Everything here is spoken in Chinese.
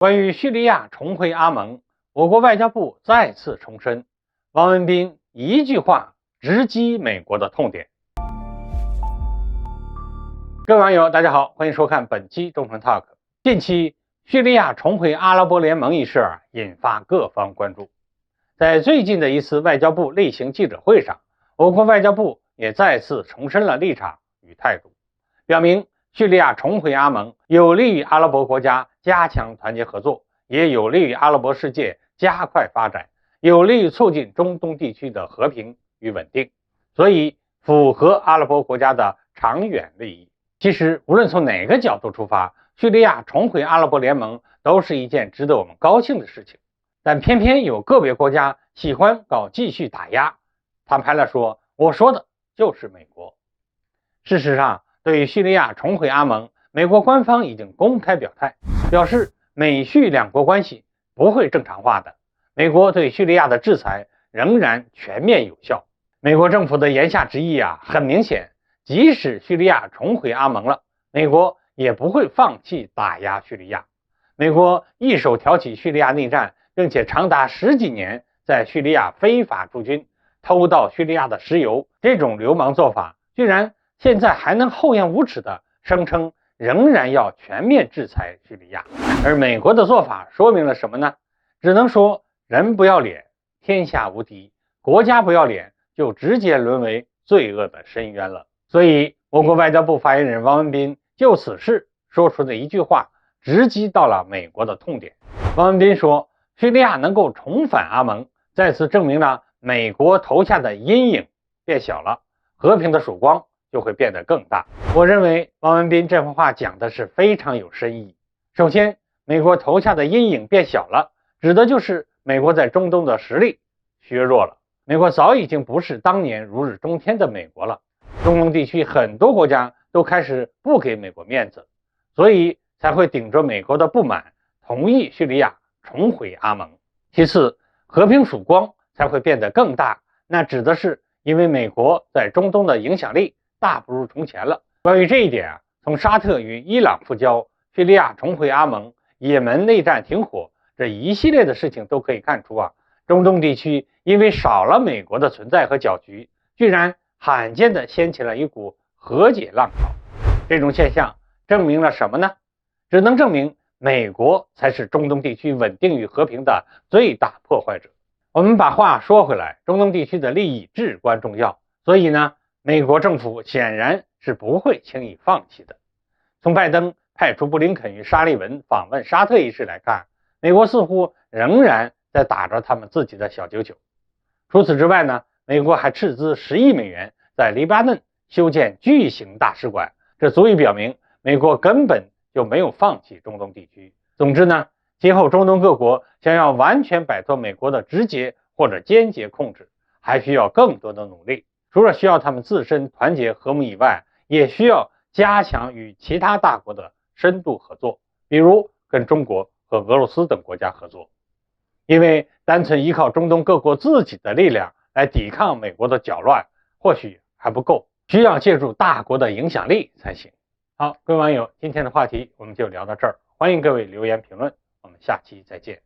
关于叙利亚重回阿盟，我国外交部再次重申，王文斌一句话直击美国的痛点。各位网友，大家好，欢迎收看本期中诚 Talk。近期，叙利亚重回阿拉伯联盟一事引发各方关注。在最近的一次外交部例行记者会上，我国外交部也再次重申了立场与态度，表明叙利亚重回阿盟有利于阿拉伯国家加强团结合作，也有利于阿拉伯世界加快发展，有利于促进中东地区的和平与稳定，所以符合阿拉伯国家的长远利益。其实无论从哪个角度出发，叙利亚重回阿拉伯联盟都是一件值得我们高兴的事情，但偏偏有个别国家喜欢搞继续打压。坦白来说，我说的就是美国。事实上，对于叙利亚重回阿盟，美国官方已经公开表态，表示美叙两国关系不会正常化的，美国对叙利亚的制裁仍然全面有效。美国政府的言下之意很明显，即使叙利亚重回阿盟了，美国也不会放弃打压叙利亚。美国一手挑起叙利亚内战，并且长达10几年在叙利亚非法驻军，偷盗叙利亚的石油，这种流氓做法居然现在还能厚颜无耻地声称仍然要全面制裁叙利亚。而美国的做法说明了什么呢？只能说人不要脸天下无敌，国家不要脸就直接沦为罪恶的深渊了。所以我国外交部发言人王文斌就此事说出的一句话直击到了美国的痛点。王文斌说，叙利亚能够重返阿盟，再次证明了美国投下的阴影变小了，和平的曙光就会变得更大。我认为王文斌这番话讲的是非常有深意。首先，美国投下的阴影变小了，指的就是美国在中东的实力削弱了。美国早已经不是当年如日中天的美国了，中东地区很多国家都开始不给美国面子，所以才会顶着美国的不满，同意叙利亚重回阿盟。其次，和平曙光才会变得更大，那指的是因为美国在中东的影响力大不如从前了。关于这一点从沙特与伊朗复交、叙利亚重回阿盟、也门内战停火这一系列的事情都可以看出中东地区因为少了美国的存在和搅局，居然罕见地掀起了一股和解浪潮。这种现象证明了什么呢？只能证明美国才是中东地区稳定与和平的最大破坏者。我们把话说回来，中东地区的利益至关重要，所以呢，美国政府显然是不会轻易放弃的。从拜登派出布林肯与沙利文访问沙特一事来看，美国似乎仍然在打着他们自己的小九九。除此之外呢，美国还斥资10亿美元在黎巴嫩修建巨型大使馆，这足以表明美国根本就没有放弃中东地区。总之呢，今后中东各国想要完全摆脱美国的直接或者间接控制，还需要更多的努力。除了需要他们自身团结和睦以外，也需要加强与其他大国的深度合作，比如跟中国和俄罗斯等国家合作。因为单纯依靠中东各国自己的力量来抵抗美国的搅乱，或许还不够，需要借助大国的影响力才行。好，各位网友，今天的话题我们就聊到这儿，欢迎各位留言评论，我们下期再见。